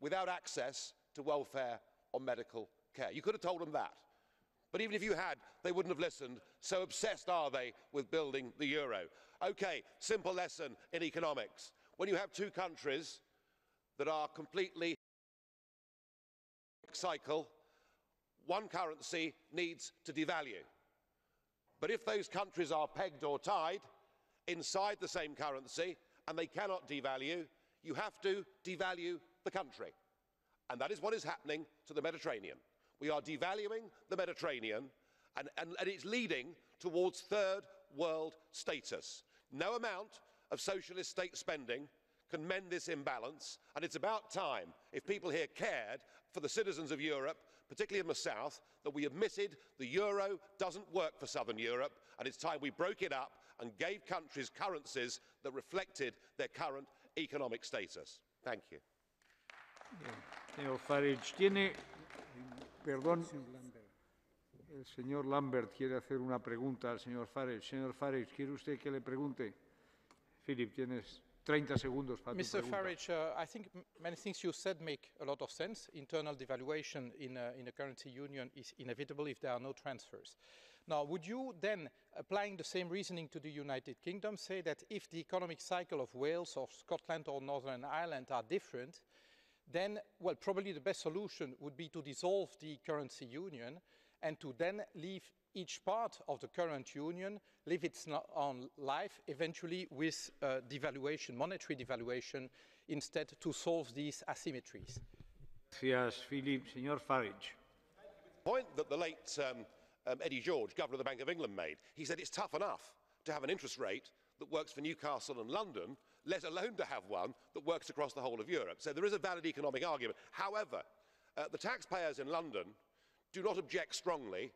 without access to welfare or medical care. You could have told them that. But even if you had, they wouldn't have listened. So obsessed are they with building the euro. Okay, simple lesson in economics. When you have two countries that are completely cycle, one currency needs to devalue. But if those countries are pegged or tied inside the same currency and they cannot devalue, you have to devalue the country. And that is what is happening to the Mediterranean. We are devaluing the Mediterranean and it's leading towards third world status. No amount of socialist state spending can mend this imbalance, and it's about time, if people here cared for the citizens of Europe, particularly in the south, that we admitted the euro doesn't work for southern Europe, and it's time we broke it up and gave countries currencies that reflected their current economic status. Thank you. Señor Farage, perdón, el señor Lambert quiere hacer una pregunta al señor Farage. Señor Farage, ¿quiere usted que le pregunte? Philip, tienes 30 segundos para tu pregunta. Mr. Farage, I think many things you said make a lot of sense. Internal devaluation in a currency union is inevitable if there are no transfers. Now, would you then, applying the same reasoning to the United Kingdom, say that if the economic cycle of Wales or Scotland or Northern Ireland are different, then, well, probably the best solution would be to dissolve the currency union and to then leave each part of the current union live its own life, eventually with devaluation, monetary devaluation, instead to solve these asymmetries. Gracias, Philip. Señor Farage. The point that the late Eddie George, Governor of the Bank of England, made, he said it's tough enough to have an interest rate that works for Newcastle and London, let alone to have one that works across the whole of Europe. So there is a valid economic argument. However, the taxpayers in London do not object strongly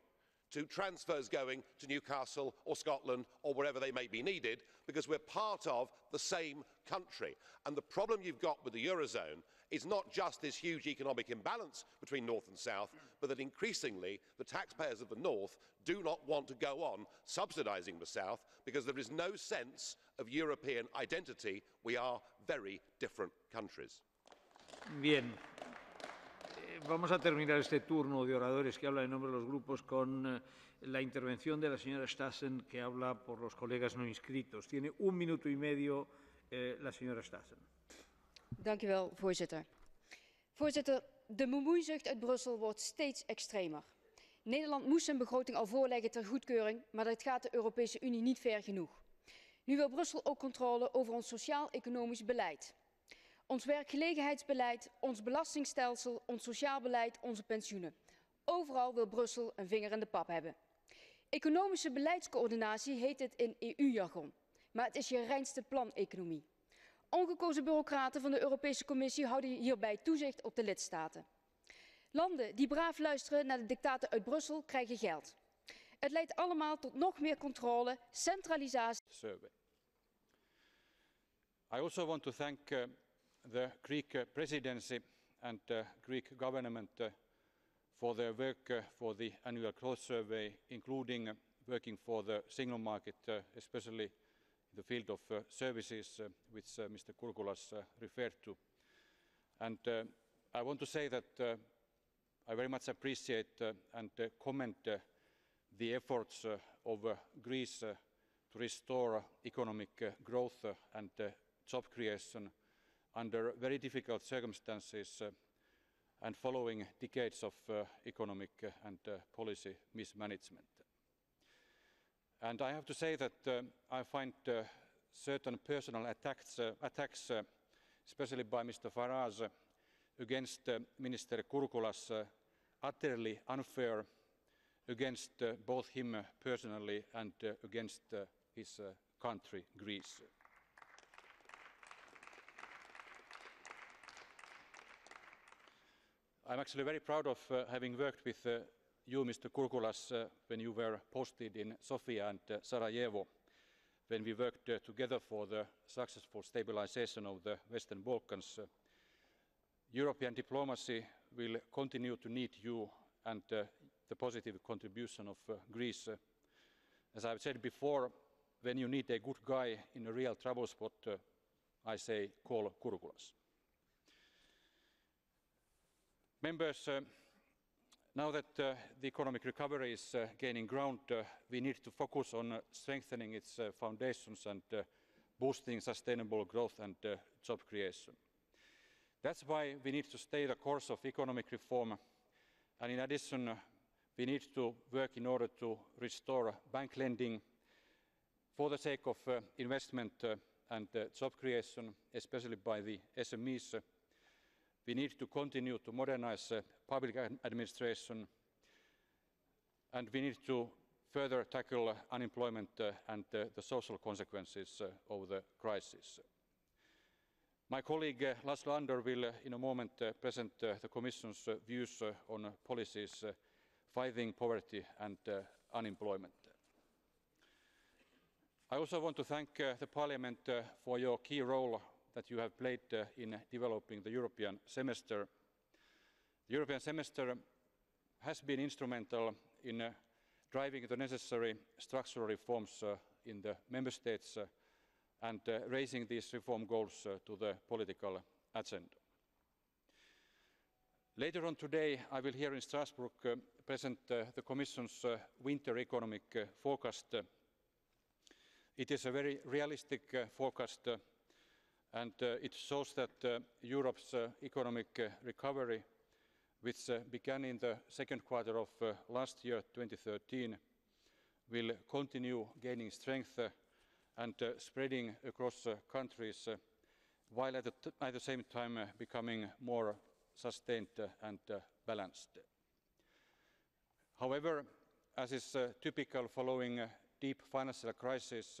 to transfers going to Newcastle or Scotland or wherever they may be needed, because we're part of the same country. And the problem you've got with the Eurozone is not just this huge economic imbalance between North and South, but that increasingly the taxpayers of the North do not want to go on subsidising the South because there is no sense of European identity. We are very different countries. Bien. Vamos a terminar este turno de oradores que hablan en nombre de los grupos con la intervención de la señora Stassen, que habla por los colegas no inscritos. Tiene 1 minuto y medio la señora Stassen. Dank u wel, voorzitter. Voorzitter, de bemoeizucht uit Brussel wordt steeds extremer. Nederland moest zijn begroting al voorleggen ter goedkeuring, maar dat gaat de Europese Unie niet ver genoeg. Nu wil Brussel ook controle over ons sociaal-economisch beleid. Ons werkgelegenheidsbeleid, ons belastingstelsel, ons sociaal beleid, onze pensioenen. Overal wil Brussel een vinger in de pap hebben. Economische beleidscoördinatie heet het in EU-jargon, maar het is je reinste planeconomie. Ongekozen bureaucraten van de Europese Commissie houden hierbij toezicht op de lidstaten. Landen die braaf luisteren naar de dictaten uit Brussel krijgen geld. Het leidt allemaal tot nog meer controle, centralisatie. I also want to thank the Greek presidency and Greek government for their work for the annual growth survey, including working for the single market, especially in the field of services, which Mr. Kourkoulas referred to. And I want to say that I very much appreciate and commend the efforts of Greece to restore economic growth and job creation under very difficult circumstances and following decades of economic and policy mismanagement. And I have to say that I find certain personal attacks, especially by Mr. Farage, against Minister Kourkoulas utterly unfair against both him personally and against his country, Greece. I'm actually very proud of having worked with you, Mr. Kourkoulas, when you were posted in Sofia and Sarajevo, when we worked together for the successful stabilization of the Western Balkans. European diplomacy will continue to need you and the positive contribution of Greece. As I've said before, when you need a good guy in a real trouble spot, I say call Kourkoulas. Members, now that the economic recovery is gaining ground, we need to focus on strengthening its foundations and boosting sustainable growth and job creation. That's why we need to stay the course of economic reform, and in addition, we need to work in order to restore bank lending for the sake of investment and job creation, especially by the SMEs. We need to continue to modernize public administration, and we need to further tackle unemployment and the social consequences of the crisis. My colleague Laszlo Andor will in a moment present the Commission's views on policies fighting poverty and unemployment. I also want to thank the Parliament for your key role that you have played in developing the European semester. The European semester has been instrumental in driving the necessary structural reforms in the Member States and raising these reform goals to the political agenda. Later on today, I will here in Strasbourg present the Commission's winter economic forecast. It is a very realistic forecast and it shows that Europe's economic recovery, which began in the second quarter of last year, 2013, will continue gaining strength and spreading across countries, while at the same time becoming more sustained and balanced. However, as is typical following a deep financial crisis,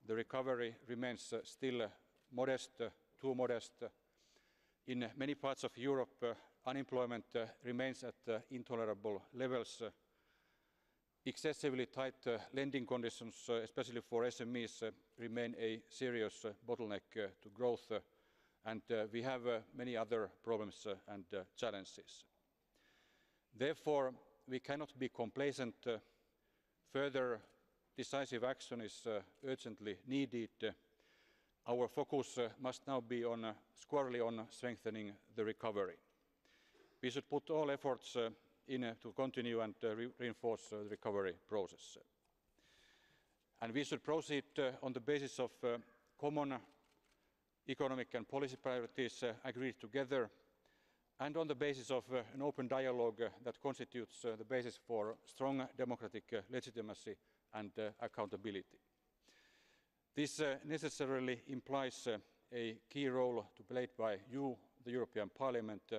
the recovery remains still modest, too modest. In many parts of Europe, unemployment remains at intolerable levels. Excessively tight lending conditions, especially for SMEs, remain a serious bottleneck to growth, and we have many other problems and challenges. Therefore, we cannot be complacent. Further decisive action is urgently needed. Our focus must now be squarely on strengthening the recovery. We should put all efforts in to continue and reinforce the recovery process. And we should proceed on the basis of common economic and policy priorities agreed together, and on the basis of an open dialogue that constitutes the basis for strong democratic legitimacy and accountability. This necessarily implies a key role to be played by you, the European Parliament.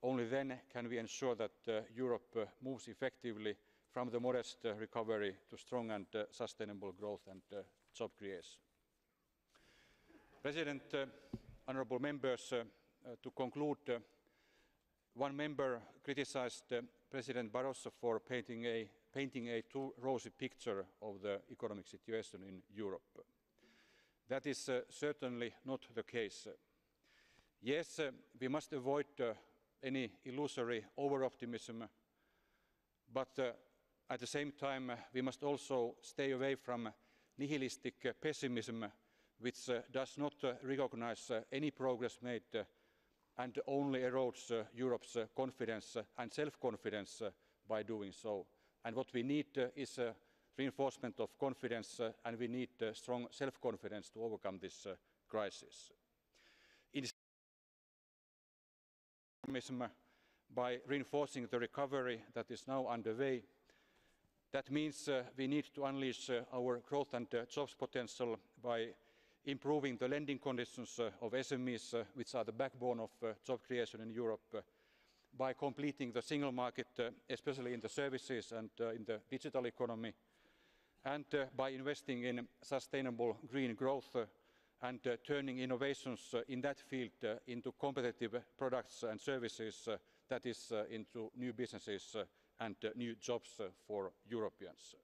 Only then can we ensure that Europe moves effectively from the modest recovery to strong and sustainable growth and job creation. President, honourable members, to conclude, one member criticised President Barroso for painting a too rosy picture of the economic situation in Europe. That is certainly not the case. Yes, we must avoid any illusory over-optimism, but at the same time we must also stay away from nihilistic pessimism, which does not recognise any progress made and only erodes Europe's confidence and self-confidence by doing so. And what we need is reinforcement of confidence, and we need strong self-confidence to overcome this crisis. By reinforcing the recovery that is now underway, that means we need to unleash our growth and jobs potential by improving the lending conditions of SMEs, which are the backbone of job creation in Europe, by completing the single market, especially in the services and in the digital economy, and by investing in sustainable green growth and turning innovations in that field into competitive products and services, that is, into new businesses and new jobs for Europeans.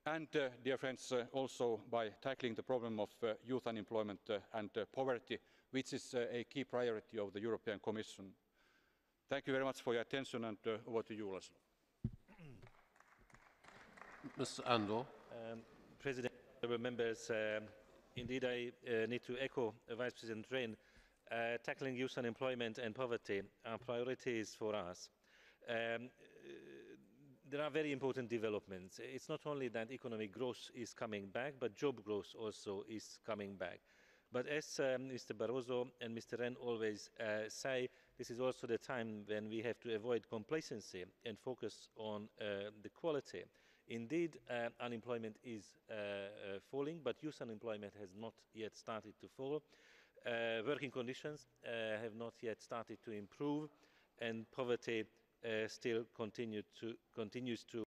And, dear friends, also by tackling the problem of youth unemployment and poverty, which is a key priority of the European Commission. Thank you very much for your attention, and over to you, Laszlo. Mr. Andor. President, honourable members, indeed I need to echo Vice President Rhen tackling youth unemployment and poverty are priorities for us. There are very important developments. It's not only that economic growth is coming back, but job growth also is coming back. But as Mr. Barroso and Mr. Rhen always say, this is also the time when we have to avoid complacency and focus on the quality. Indeed, unemployment is falling, but youth unemployment has not yet started to fall. Working conditions have not yet started to improve, and poverty still continues to